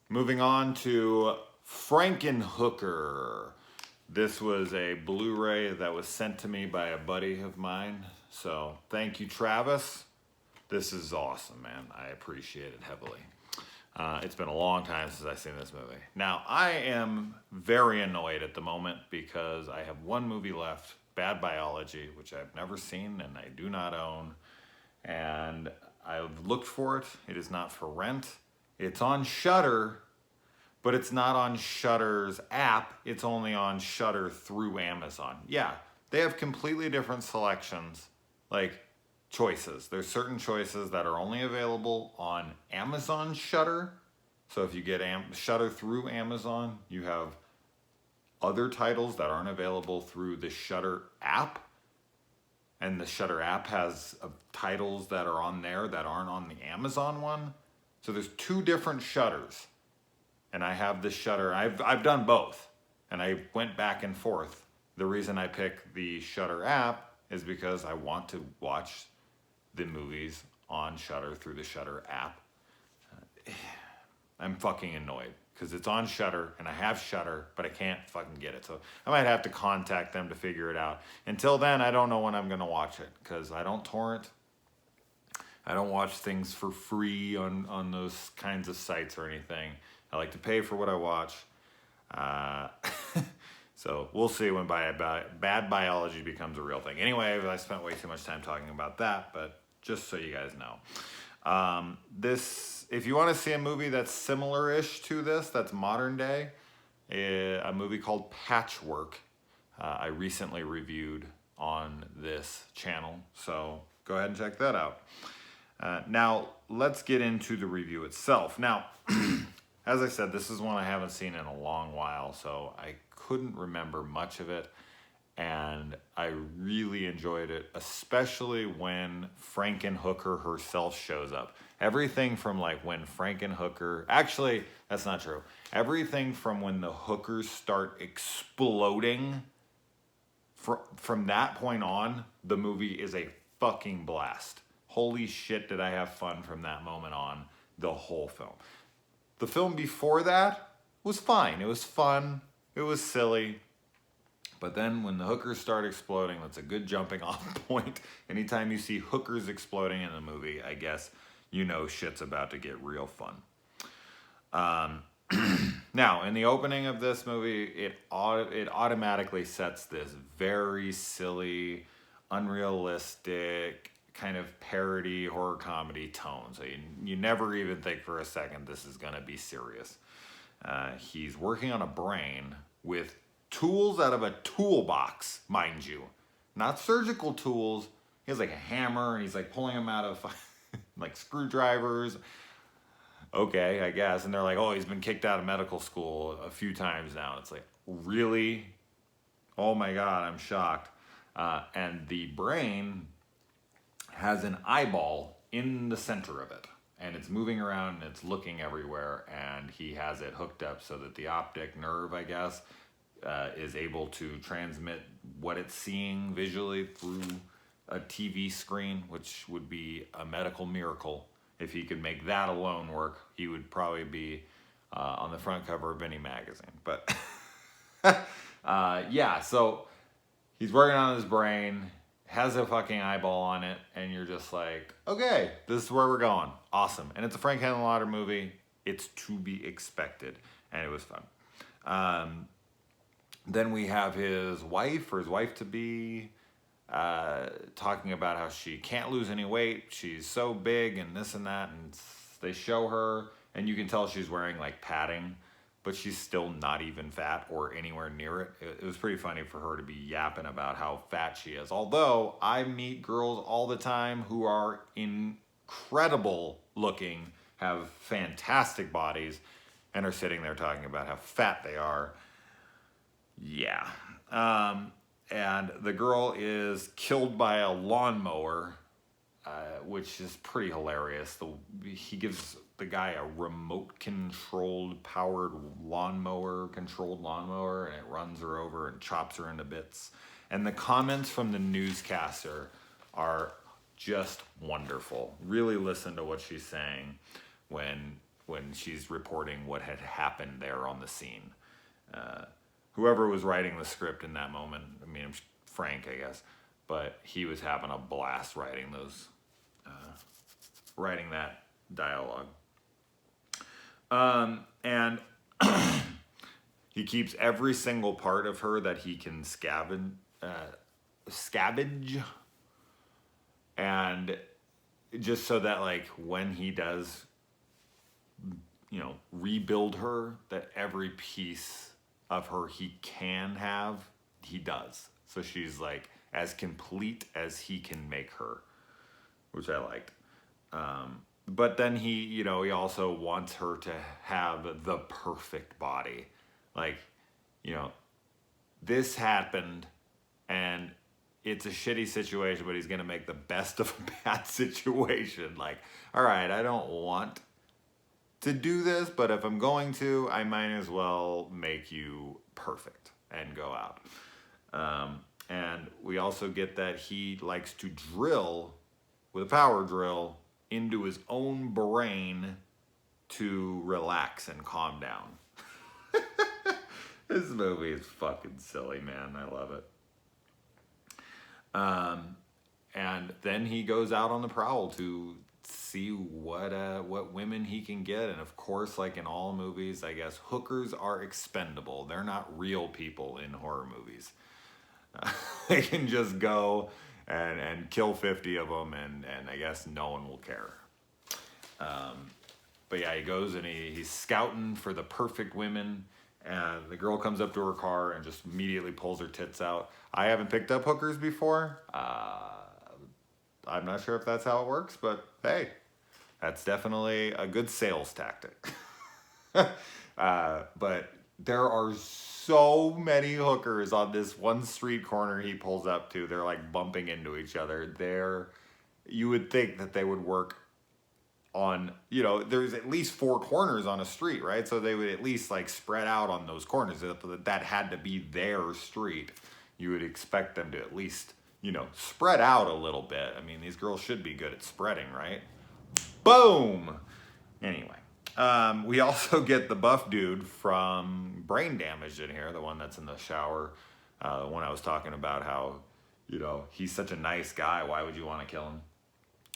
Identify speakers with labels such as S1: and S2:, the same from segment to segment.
S1: Moving on to Frankenhooker. This was a Blu-ray that was sent to me by a buddy of mine. So thank you, Travis. This is awesome, man. I appreciate it heavily. It's been a long time since I've seen this movie. Now, I am very annoyed at the moment because I have one movie left, Bad Biology, which I've never seen and I do not own. And I've looked for it. It is not for rent. It's on Shudder, but it's not on Shudder's app. It's only on Shudder through Amazon. Yeah, they have completely different selections, like choices. There's certain choices that are only available on Amazon Shudder. So if you get Shudder through Amazon, you have other titles that aren't available through the Shudder app. And the Shudder app has titles that are on there that aren't on the Amazon one. So there's two different Shudders. And I have the Shudder. I've done both. And I went back and forth. The reason I picked the Shudder app is because I want to watch the movies on Shudder through the Shudder app. I'm fucking annoyed because it's on Shudder and I have Shudder, but I can't fucking get it. So I might have to contact them to figure it out. Until then, I don't know when I'm going to watch it because I don't torrent. I don't watch things for free on those kinds of sites or anything. I like to pay for what I watch. So we'll see when Bad Biology becomes a real thing. Anyway, I spent way too much time talking about that, but just so you guys know. If you want to see a movie that's similar-ish to this, that's modern day, a movie called Patchwork, I recently reviewed on this channel, so go ahead and check that out. Now, let's get into the review itself. Now, as I said, this is one I haven't seen in a long while, so I couldn't remember much of it, and I really enjoyed it, especially when Frankenhooker herself shows up. Everything from like when Frankenhooker, actually, that's not true. Everything from when the hookers start exploding, from that point on, the movie is a fucking blast. Holy shit, did I have fun from that moment on, the whole film. The film before that was fine. It was fun. It was silly. But then when the hookers start exploding, that's a good jumping off point. Anytime you see hookers exploding in a movie, I guess you know shit's about to get real fun. Now, in the opening of this movie, it automatically sets this very silly, unrealistic, kind of parody horror comedy tone. So you never even think for a second this is going to be serious. He's working on a brain with tools out of a toolbox, mind you. Not surgical tools. He has like a hammer and he's like pulling them out of like screwdrivers. Okay, I guess. And they're like, oh, he's been kicked out of medical school a few times now. It's like, really? Oh my God, I'm shocked. And the brain has an eyeball in the center of it. And it's moving around and it's looking everywhere. And he has it hooked up so that the optic nerve, I guess, is able to transmit what it's seeing visually through a TV screen, which would be a medical miracle. If he could make that alone work, he would probably be on the front cover of any magazine. But yeah, so he's working on his brain, has a fucking eyeball on it, and you're just like, okay, this is where we're going. Awesome. And it's a Frank Henenlotter movie. It's to be expected. And it was fun. Then we have his wife, or his wife-to-be, talking about how she can't lose any weight. She's so big and this and that. And they show her, and you can tell she's wearing like padding, but she's still not even fat or anywhere near it. It was pretty funny for her to be yapping about how fat she is. Although I meet girls all the time who are incredible looking, have fantastic bodies, and are sitting there talking about how fat they are. Yeah. And the girl is killed by a lawnmower, which is pretty hilarious. He gives the guy a remote-controlled, powered controlled lawnmower, and it runs her over and chops her into bits. And the comments from the newscaster are just wonderful. Really listen to what she's saying when when she's reporting what had happened there on the scene. Whoever was writing the script in that moment, I mean, Frank, I guess, but he was having a blast writing that dialogue. And he keeps every single part of her that he can scavenge, and just so that, like, when he does, you know, rebuild her, that every piece of her he can have, he does. So she's like as complete as he can make her, which I liked. But then he, you know, he also wants her to have the perfect body. Like, you know, this happened and it's a shitty situation, but he's going to make the best of a bad situation. Like, all right, I don't want to do this, but if I'm going to, I might as well make you perfect and go out. And we also get that he likes to drill with a power drill into his own brain to relax and calm down. This movie is fucking silly, man. I love it. And then he goes out on the prowl to see what women he can get. And of course, like in all movies, I guess hookers are expendable. They're not real people in horror movies. They can just go and kill 50 of them, and I guess no one will care. But yeah, he goes and he's scouting for the perfect women, and the girl comes up to her car and just immediately pulls her tits out. I haven't picked up hookers before. I'm not sure if that's how it works, but hey, that's definitely a good sales tactic. But there are so many hookers on this one street corner he pulls up to. They're like bumping into each other. You would think that they would work on, you know, there's at least 4 corners on a street, right? So they would at least like spread out on those corners. That had to be their street. You would expect them to at least, you know, spread out a little bit. I mean, these girls should be good at spreading, right? Boom! Anyway. We also get the buff dude from Brain Damage in here, the one that's in the shower. The one I was talking about how, you know, he's such a nice guy. Why would you want to kill him?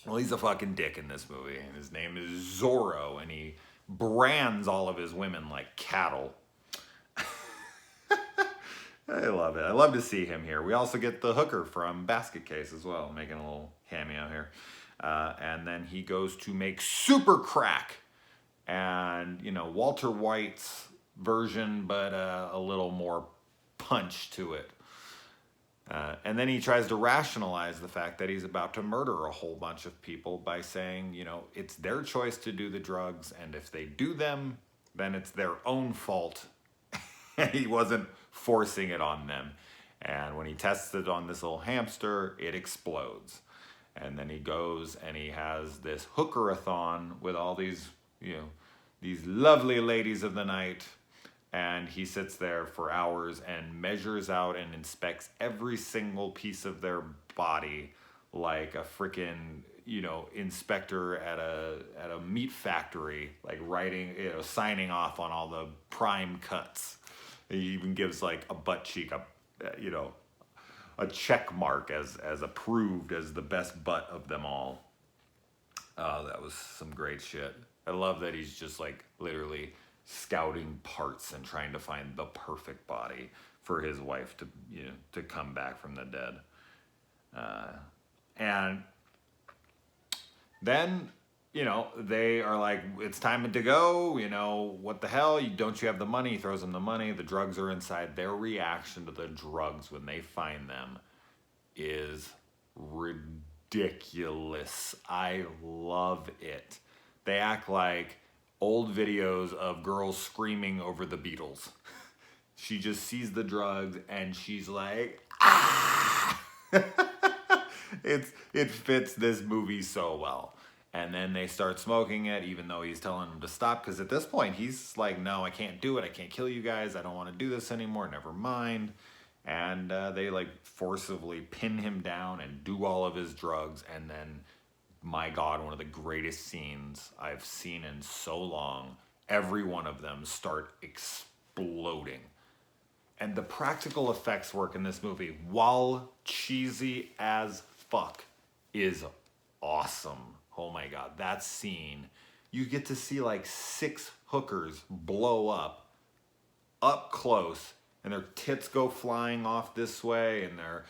S1: Well, he's a fucking dick in this movie. And his name is Zorro, and he brands all of his women like cattle. I love it. I love to see him here. We also get the hooker from Basket Case as well, making a little cameo here. And then he goes to make Super Crack. And, you know, Walter White's version, but a little more punch to it. And then he tries to rationalize the fact that he's about to murder a whole bunch of people by saying, you know, it's their choice to do the drugs, and if they do them, then it's their own fault. He wasn't forcing it on them. And when he tests it on this little hamster, it explodes. And then he goes and he has this hooker-a-thon with all these, you know, these lovely ladies of the night, and he sits there for hours and measures out and inspects every single piece of their body like a freaking, you know, inspector at a meat factory, like writing, you know, signing off on all the prime cuts. He even gives like a butt cheek, you know, a check mark as approved as the best butt of them all. That was some great shit. I love that he's just like literally scouting parts and trying to find the perfect body for his wife to, you know, to come back from the dead. And then, you know, they are like, it's time to go, you know, what the hell? Don't you have the money? He throws them the money. The drugs are inside. Their reaction to the drugs when they find them is ridiculous. I love it. They act like old videos of girls screaming over the Beatles. She just sees the drugs and she's like, ah! It fits this movie so well. And then they start smoking it, even though he's telling them to stop. Because at this point, he's like, no, I can't do it. I can't kill you guys. I don't want to do this anymore. Never mind. And they like forcibly pin him down and do all of his drugs and then my God, one of the greatest scenes I've seen in so long. Every one of them start exploding. And the practical effects work in this movie, while cheesy as fuck, is awesome. Oh my God, that scene. You get to see like 6 hookers blow up close, and their tits go flying off this way, and their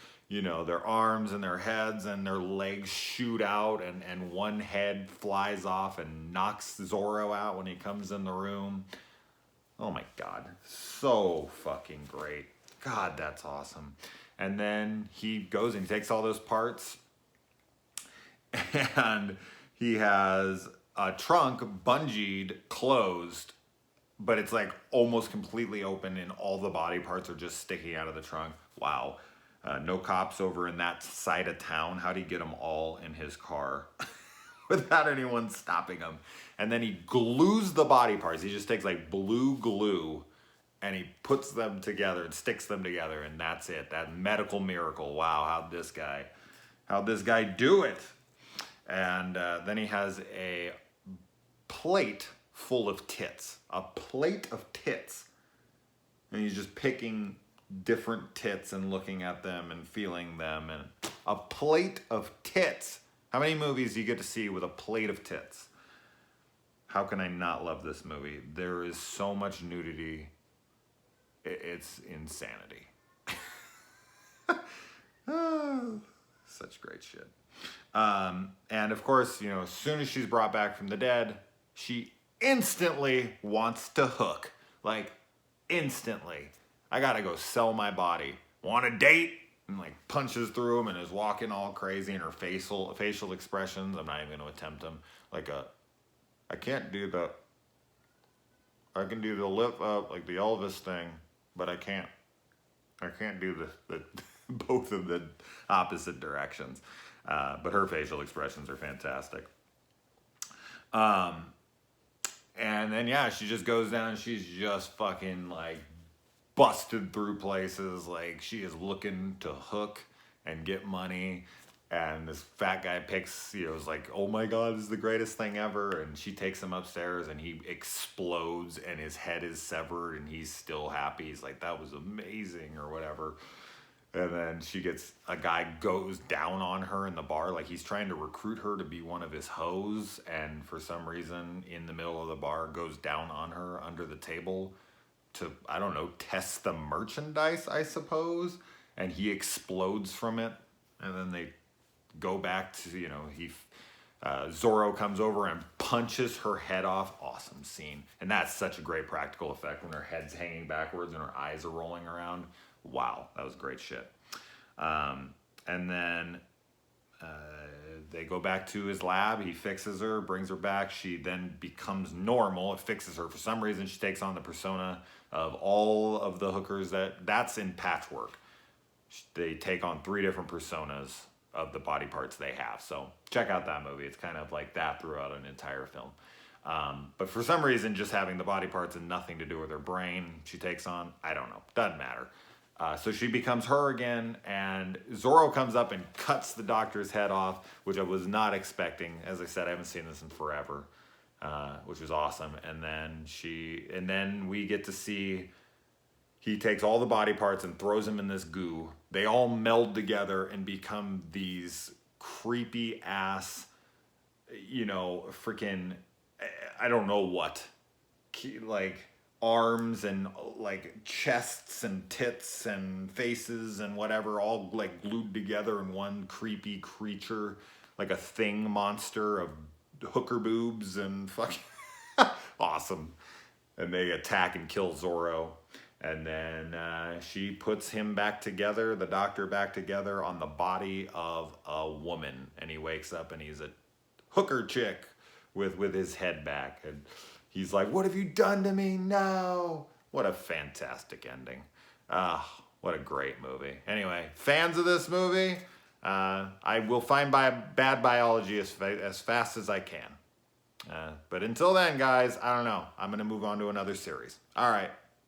S1: arms and their heads and their legs shoot out, and one head flies off and knocks Zorro out when he comes in the room. Oh my God, so fucking great. God, that's awesome. And then he goes and he takes all those parts, and he has a trunk bungeed closed, but it's like almost completely open and all the body parts are just sticking out of the trunk. Wow. No cops over in that side of town. How'd he get them all in his car without anyone stopping him? And then he glues the body parts. He just takes like blue glue and he puts them together and sticks them together, and that's it. That medical miracle. Wow, how'd this guy do it? And then he has a plate full of tits. A plate of tits. And he's just picking different tits and looking at them and feeling them. And a plate of tits. How many movies do you get to see with a plate of tits? How can I not love this movie? There is so much nudity. It's insanity. Such great shit. And of course, as soon as she's brought back from the dead, she instantly wants to hook. Like, instantly. I gotta go sell my body. Want a date? And like punches through him and is walking all crazy, and her facial expressions, I'm not even gonna attempt them. I can't do I can do the lip up, like the Elvis thing, but I can't do the both of the opposite directions. But her facial expressions are fantastic. And then, yeah, she just goes down and she's just fucking like busted through places. Like, she is looking to hook and get money. And this fat guy is like, oh my God, this is the greatest thing ever. And she takes him upstairs and he explodes and his head is severed and he's still happy. He's like, that was amazing or whatever. And then a guy goes down on her in the bar. Like, he's trying to recruit her to be one of his hoes. And for some reason, in the middle of the bar, goes down on her under the table to, I don't know, test the merchandise, I suppose. And he explodes from it. And then they go back to, Zorro comes over and punches her head off. Awesome scene. And that's such a great practical effect when her head's hanging backwards and her eyes are rolling around. Wow, that was great shit. And then they go back to his lab. He fixes her, brings her back. She then becomes normal. It fixes her. For some reason, she takes on the persona of all of the hookers. That's in Patchwork. They take on 3 different personas of the body parts they have. So check out that movie. It's kind of like that throughout an entire film. But for some reason, just having the body parts and nothing to do with her brain, she takes on, I don't know, doesn't matter. So she becomes her again, and Zorro comes up and cuts the doctor's head off, which I was not expecting. As I said, I haven't seen this in forever, which was awesome. And then we get to see he takes all the body parts and throws them in this goo. They all meld together and become these creepy ass, freaking, I don't know what, like arms and like chests and tits and faces and whatever, all like glued together in one creepy creature, like a thing monster of hooker boobs and fucking awesome. And they attack and kill Zorro. And then she puts him back together, the doctor back together on the body of a woman. And he wakes up and he's a hooker chick with his head back. And he's like, what have you done to me now? What a fantastic ending. What a great movie. Anyway, fans of this movie, I will find Bad Biology as fast as I can. But until then, guys, I don't know. I'm going to move on to another series. All right.